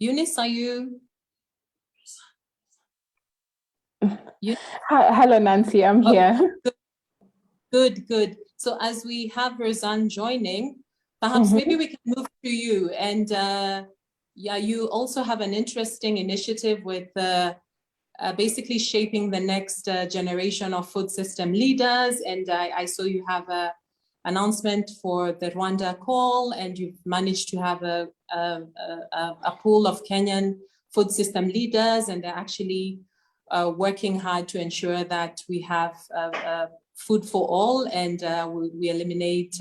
Eunice, are you? Hi, hello, Nancy. I'm here. Good. So as we have Roseanne joining, perhaps maybe we can move to you. And yeah, you also have an interesting initiative with basically shaping the next generation of food system leaders. And I saw you have an announcement for the Rwanda call, and you've managed to have a pool of Kenyan food system leaders, and they're actually working hard to ensure that we have food for all, and we eliminate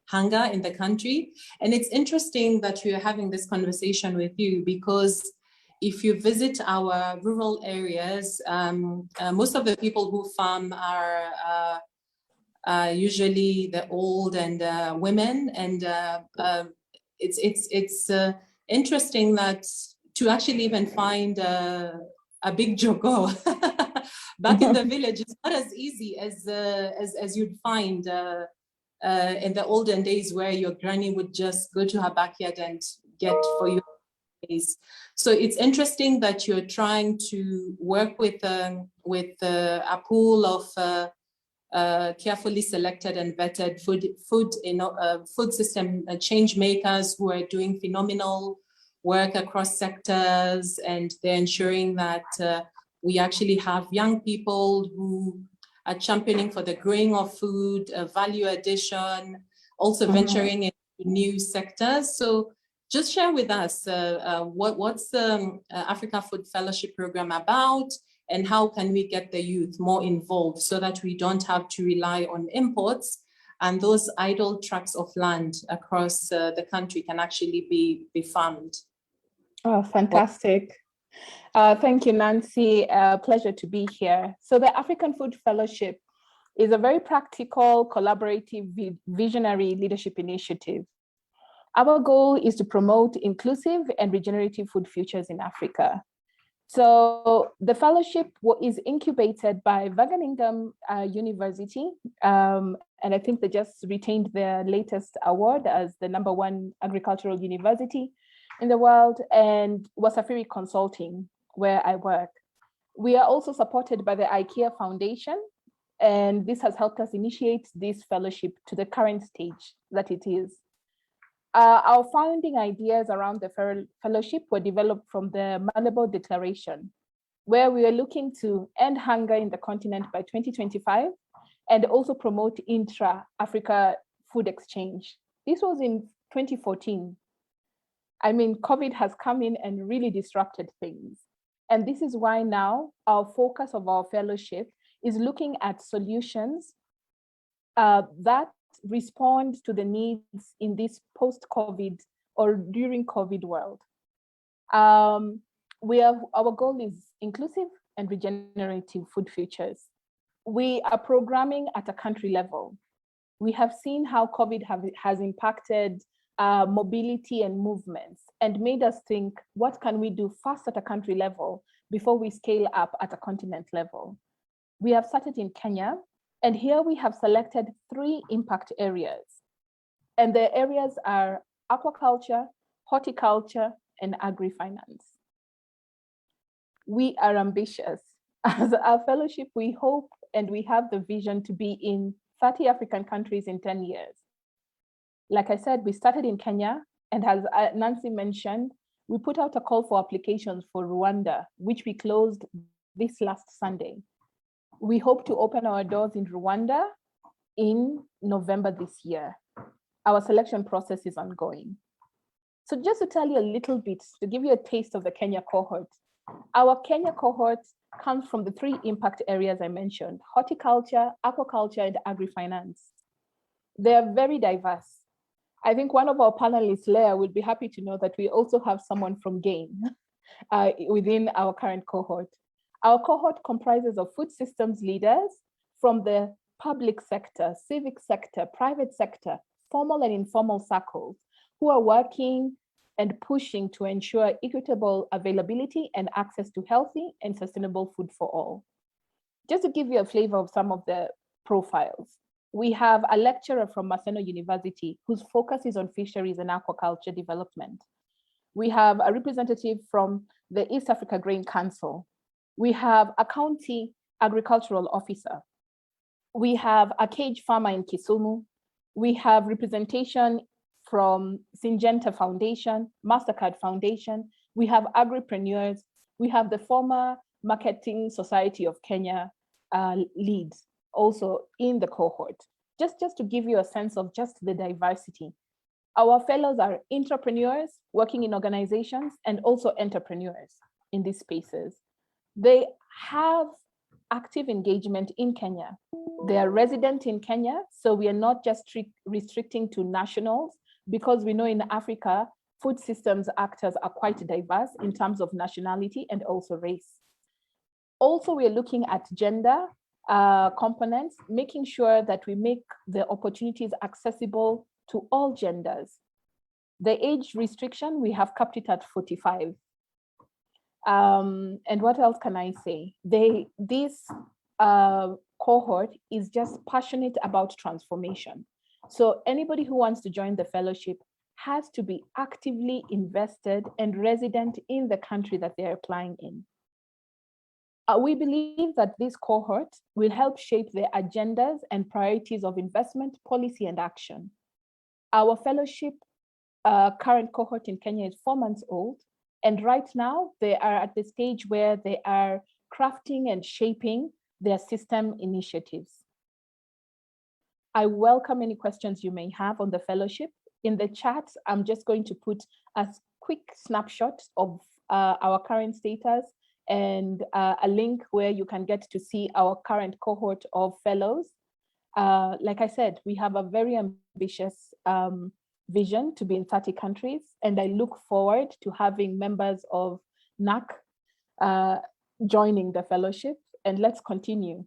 hunger in the country. And it's interesting that we are having this conversation with you, because if you visit our rural areas, most of the people who farm are usually the old and women, and it's interesting that to actually even find a big jogo back in the village is not as easy as you'd find in the olden days, where your granny would just go to her backyard and get for you. So it's interesting that you're trying to work with a pool of carefully selected and vetted food system change makers who are doing phenomenal work across sectors, and they're ensuring that we actually have young people who are championing for the growing of food, value addition, also venturing into new sectors. So just share with us what's the Africa Food Fellowship Program about, and how can we get the youth more involved so that we don't have to rely on imports, and those idle tracts of land across the country can actually be farmed. Oh, fantastic. Thank you, Nancy. Pleasure to be here. So the African Food Fellowship is a very practical, collaborative, visionary leadership initiative. Our goal is to promote inclusive and regenerative food futures in Africa. So the fellowship is incubated by Wageningen University, and I think they just retained their latest award as the #1 agricultural university in the world, and Wasafiri Consulting, where I work. We are also supported by the IKEA Foundation, and this has helped us initiate this fellowship to the current stage that it is. Our founding ideas around the fellowship were developed from the Malabo Declaration, where we are looking to end hunger in the continent by 2025 and also promote intra-Africa food exchange. This was in 2014. I mean, COVID has come in and really disrupted things. And this is why now our focus of our fellowship is looking at solutions that respond to the needs in this post-COVID or during COVID world. Our goal is inclusive and regenerative food futures. We are programming at a country level. We have seen how COVID has impacted mobility and movements, and made us think, what can we do first at a country level before we scale up at a continent level? We have started in Kenya, and here we have selected 3 impact areas. And the areas are aquaculture, horticulture, and agri-finance. We are ambitious. As our fellowship, we hope and we have the vision to be in 30 African countries in 10 years. Like I said, we started in Kenya, and as Nancy mentioned, we put out a call for applications for Rwanda, which we closed this last Sunday. We hope to open our doors in Rwanda in November this year. Our selection process is ongoing. So just to tell you a little bit, to give you a taste of the Kenya cohort, our Kenya cohort comes from the 3 impact areas I mentioned: horticulture, aquaculture, and agri-finance. They are very diverse. I think one of our panelists, Leah, would be happy to know that we also have someone from GAIN within our current cohort. Our cohort comprises of food systems leaders from the public sector, civic sector, private sector, formal and informal circles, who are working and pushing to ensure equitable availability and access to healthy and sustainable food for all. Just to give you a flavor of some of the profiles, we have a lecturer from Maseno University whose focus is on fisheries and aquaculture development. We have a representative from the East Africa Grain Council. We have a county agricultural officer. We have a cage farmer in Kisumu. We have representation from Syngenta Foundation, MasterCard Foundation. We have agripreneurs. We have the former Marketing Society of Kenya leads also in the cohort. Just to give you a sense of just the diversity. Our fellows are entrepreneurs working in organizations and also entrepreneurs in these spaces. They have active engagement in Kenya. They are resident in Kenya, so we are not just restricting to nationals, because we know in Africa, food systems actors are quite diverse in terms of nationality and also race. Also, we are looking at gender components, making sure that we make the opportunities accessible to all genders. The age restriction, we have capped it at 45. And what else can I say? This cohort is just passionate about transformation. So anybody who wants to join the fellowship has to be actively invested and resident in the country that they're applying in. We believe that this cohort will help shape the agendas and priorities of investment, policy, and action. Our fellowship current cohort in Kenya is 4 months old, and right now they are at the stage where they are crafting and shaping their system initiatives. I welcome any questions you may have on the fellowship. In the chat, I'm just going to put a quick snapshot of our current status and a link where you can get to see our current cohort of fellows. Like I said, we have a very ambitious vision to be in 30 countries, and I look forward to having members of NAC joining the fellowship, and let's continue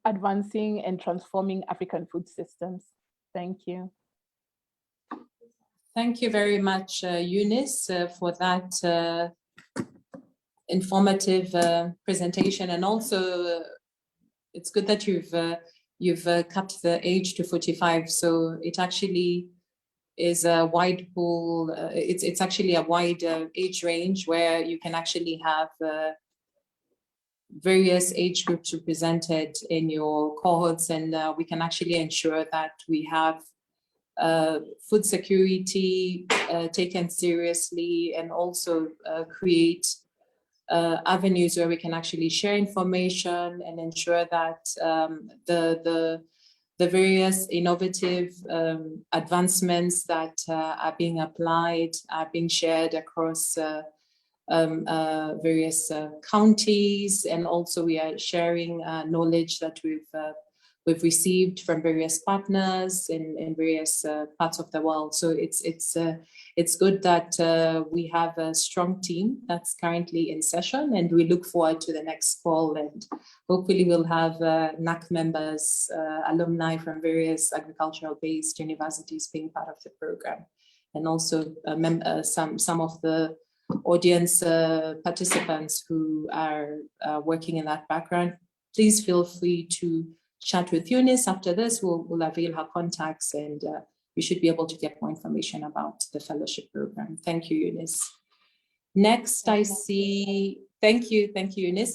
advancing and transforming African food systems. Thank you. Thank you very much, Eunice, for that informative presentation. And also, it's good that you've cut the age to 45. So it actually is a wide pool. It's actually a wide age range where you can actually have various age groups represented in your cohorts, and we can actually ensure that we have food security taken seriously, and also create avenues where we can actually share information and ensure that the various innovative advancements that are being applied are being shared across various counties, and also we are sharing knowledge that we've received from various partners in various parts of the world. So it's good that we have a strong team that's currently in session, and we look forward to the next call, and hopefully we'll have NAC members, alumni from various agricultural-based universities being part of the program, and also some of the audience participants who are working in that background. Please feel free to chat with Eunice after this. We'll avail her contacts, and you should be able to get more information about the fellowship program. Thank you, Eunice. Next, I see, thank you, Eunice.